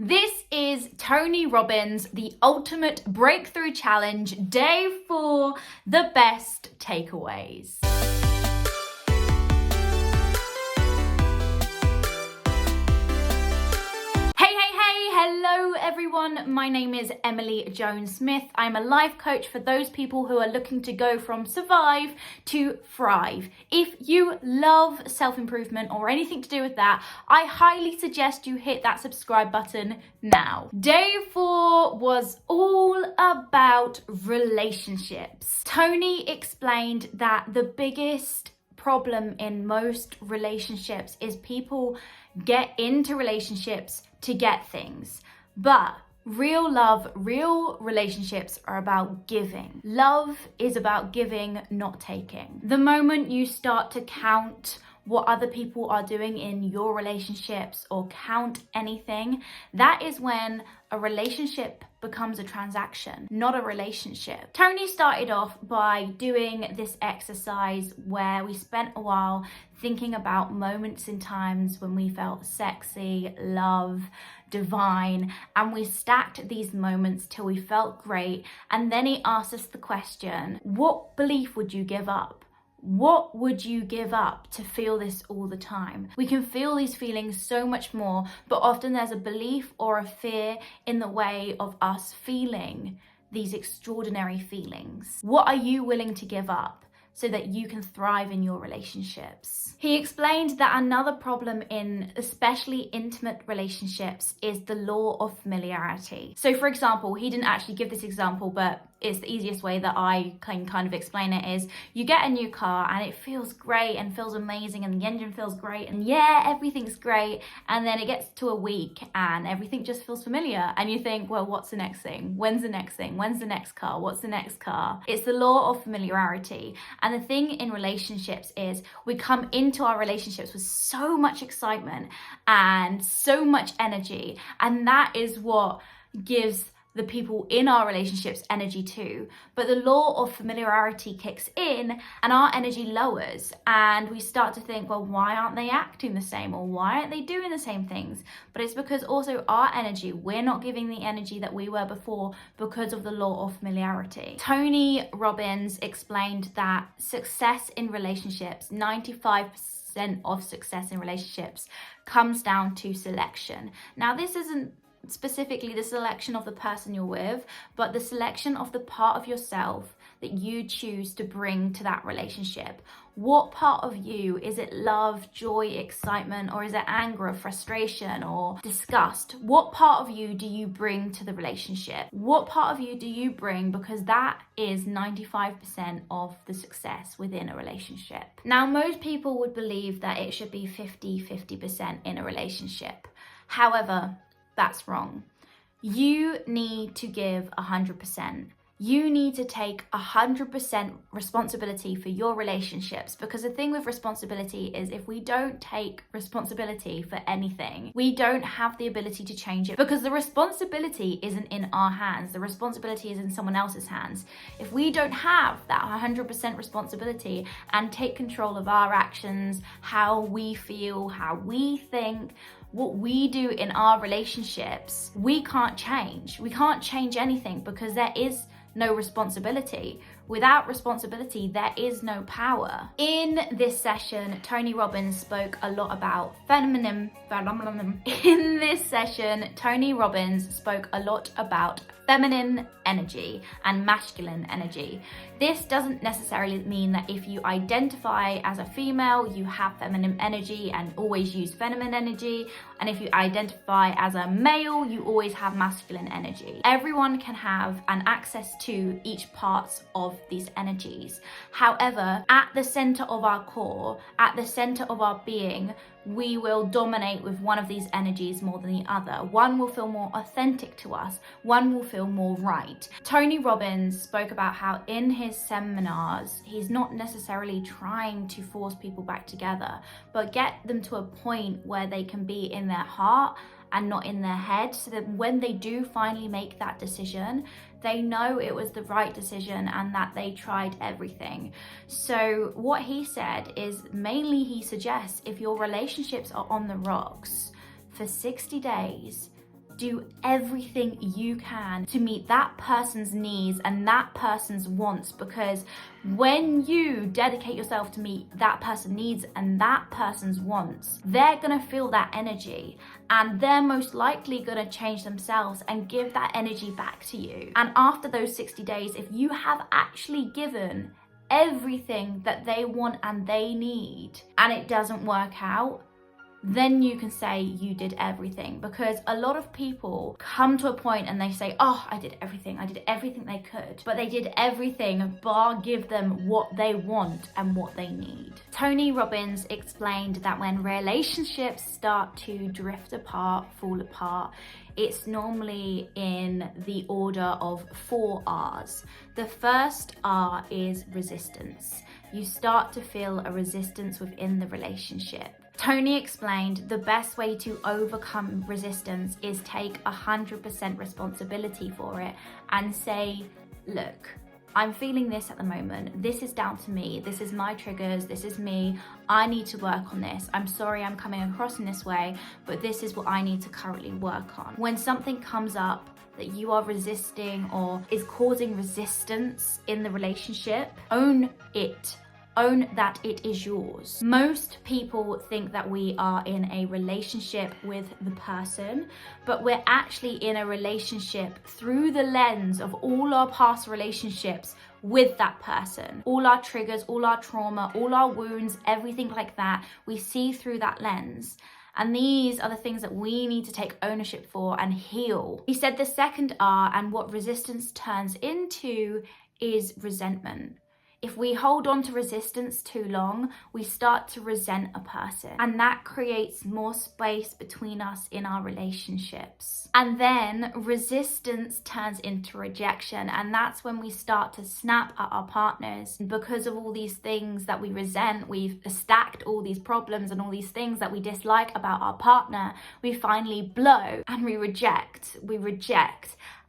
This is Tony Robbins, the Ultimate Breakthrough Challenge, day 4, the best takeaways. Hello everyone, my name is Emily Joan Smith. I'm a life coach for those people who are looking to go from survive to thrive. If you love self-improvement or anything to do with that, I highly suggest you hit that subscribe button now. Day 4 was all about relationships. Tony explained that the biggest problem in most relationships is people get into relationships to get things, but real love, real relationships are about giving. Love is about giving, not taking. The moment you start to count what other people are doing in your relationships or count anything, that is when a relationship becomes a transaction, not a relationship. Tony started off by doing this exercise where we spent a while thinking about moments in times when we felt sexy, love, divine, and we stacked these moments till we felt great. And then he asked us the question, what belief would you give up? What would you give up to feel this all the time? We can feel these feelings so much more, but often there's a belief or a fear in the way of us feeling these extraordinary feelings. What are you willing to give up so that you can thrive in your relationships? He explained that another problem in especially intimate relationships is the law of familiarity. So for example, he didn't actually give this example, but it's the easiest way that I can kind of explain it is you get a new car and it feels great and feels amazing and the engine feels great and yeah, everything's great. And then it gets to a week and everything just feels familiar. And you think, well, what's the next thing? When's the next thing? When's the next car? What's the next car? It's the law of familiarity. And the thing in relationships is we come into our relationships with so much excitement and so much energy. And that is what gives the people in our relationships energy too. But the law of familiarity kicks in and our energy lowers and we start to think, well, why aren't they acting the same or why aren't they doing the same things? But it's because also our energy, we're not giving the energy that we were before because of the law of familiarity. Tony Robbins explained that success in relationships, 95% of success in relationships comes down to selection. Now, this isn't specifically the selection of the person you're with, but the selection of the part of yourself that you choose to bring to that relationship. What part of you, is it love, joy, excitement, or is it anger, or frustration, or disgust? What part of you do you bring to the relationship? What part of you do you bring? Because that is 95% of the success within a relationship. Now, most people would believe that it should be 50-50% in a relationship. However, that's wrong. You need to give 100%. You need to take 100% responsibility for your relationships, because the thing with responsibility is if we don't take responsibility for anything, we don't have the ability to change it, because the responsibility isn't in our hands. The responsibility is in someone else's hands. If we don't have that 100% responsibility and take control of our actions, how we feel, how we think, what we do in our relationships, we can't change. We can't change anything because there is no responsibility. Without responsibility, there is no power. In this session, Tony Robbins spoke a lot about feminine. In this session, Tony Robbins spoke a lot about feminine energy and masculine energy. This doesn't necessarily mean that if you identify as a female, you have feminine energy and always use feminine energy. And if you identify as a male, you always have masculine energy. Everyone can have an access to each part of these energies. However, at the center of our core, at the center of our being, we will dominate with one of these energies more than the other. One will feel more authentic to us. One will feel more right. Tony Robbins spoke about how in his seminars, he's not necessarily trying to force people back together, but get them to a point where they can be in their heart and not in their head, so that when they do finally make that decision, they know it was the right decision and that they tried everything. So what he said is mainly he suggests if your relationships are on the rocks for 60 days, do everything you can to meet that person's needs and that person's wants, because when you dedicate yourself to meet that person's needs and that person's wants, they're gonna feel that energy, and they're most likely gonna change themselves and give that energy back to you. And after those 60 days, if you have actually given everything that they want and they need, and it doesn't work out, then you can say you did everything. Because a lot of people come to a point and they say, oh, I did everything they could, but they did everything bar give them what they want and what they need. Tony Robbins explained that when relationships start to drift apart, fall apart, it's normally in the order of 4 R's. The first R is resistance. You start to feel a resistance within the relationship. Tony explained the best way to overcome resistance is take 100% responsibility for it and say, look, I'm feeling this at the moment. This is down to me. This is my triggers. This is me. I need to work on this. I'm sorry I'm coming across in this way, but this is what I need to currently work on. When something comes up that you are resisting or is causing resistance in the relationship, own it. Own that it is yours. Most people think that we are in a relationship with the person, but we're actually in a relationship through the lens of all our past relationships with that person. All our triggers, all our trauma, all our wounds, everything like that, we see through that lens. And these are the things that we need to take ownership for and heal. He said the second R, and what resistance turns into, is resentment. If we hold on to resistance too long, we start to resent a person, and that creates more space between us in our relationships. And then resistance turns into rejection, and that's when we start to snap at our partners. Because of all these things that we resent, we've stacked all these problems and all these things that we dislike about our partner, we finally blow and we reject.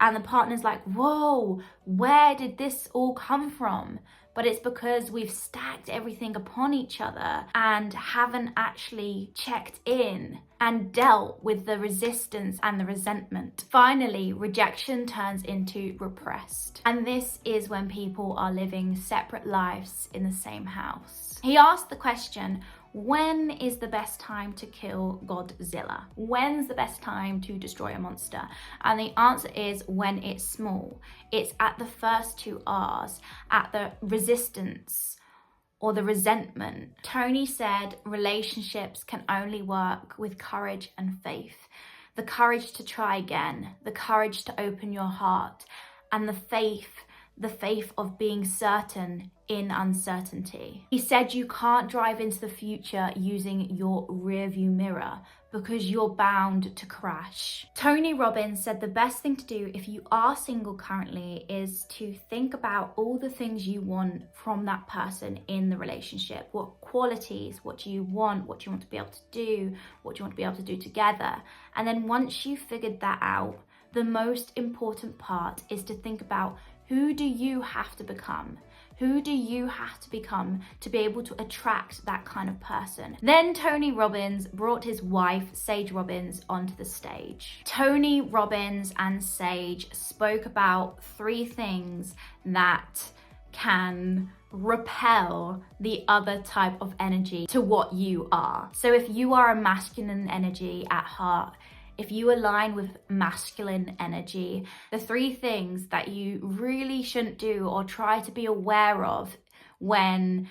And the partner's like, whoa, where did this all come from? But it's because we've stacked everything upon each other and haven't actually checked in and dealt with the resistance and the resentment. Finally, rejection turns into repressed. And this is when people are living separate lives in the same house. He asked the question, when is the best time to kill Godzilla? When's the best time to destroy a monster? And the answer is when it's small. It's at the first 2 R's, at the resistance or the resentment. Tony said relationships can only work with courage and faith. The courage to try again, the courage to open your heart, and the faith of being certain in uncertainty. He said you can't drive into the future using your rearview mirror because you're bound to crash. Tony Robbins said the best thing to do if you are single currently is to think about all the things you want from that person in the relationship. What qualities, what do you want to be able to do, what do you want to be able to do together? And then once you've figured that out, the most important part is to think about, who do you have to become? Who do you have to become to be able to attract that kind of person? Then Tony Robbins brought his wife, Sage Robbins, onto the stage. Tony Robbins and Sage spoke about 3 things that can repel the other type of energy to what you are. So if you are a masculine energy at heart, if you align with masculine energy, the 3 things that you really shouldn't do or try to be aware of when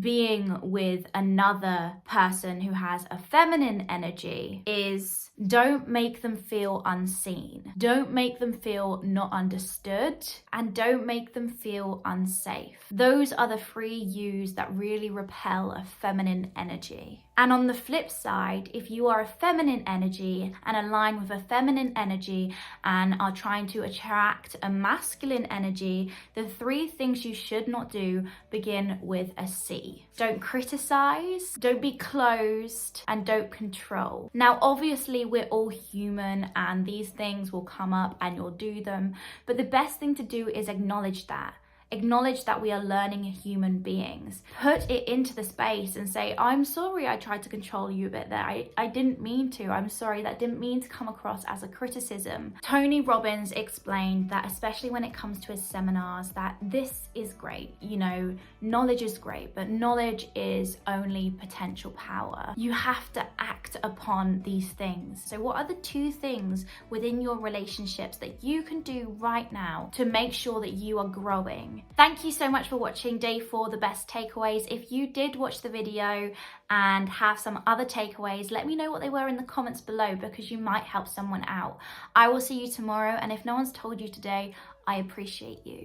being with another person who has a feminine energy is, don't make them feel unseen, don't make them feel not understood, and don't make them feel unsafe. Those are the 3 U's that really repel a feminine energy. And on the flip side, if you are a feminine energy and align with a feminine energy and are trying to attract a masculine energy, the 3 things you should not do begin with a C. Don't criticize, don't be closed, and don't control. Now, obviously, we're all human and these things will come up and you'll do them, but the best thing to do is acknowledge that. Acknowledge that we are learning human beings. Put it into the space and say, I'm sorry I tried to control you a bit there. I didn't mean to. I'm sorry, that didn't mean to come across as a criticism. Tony Robbins explained that, especially when it comes to his seminars, that this is great. You know, knowledge is great, but knowledge is only potential power. You have to act upon these things. So what are the 2 things within your relationships that you can do right now to make sure that you are growing? Thank you so much for watching day 4, the best takeaways. If you did watch the video and have some other takeaways, let me know what they were in the comments below, because you might help someone out. I will see you tomorrow, and if no one's told you today, I appreciate you.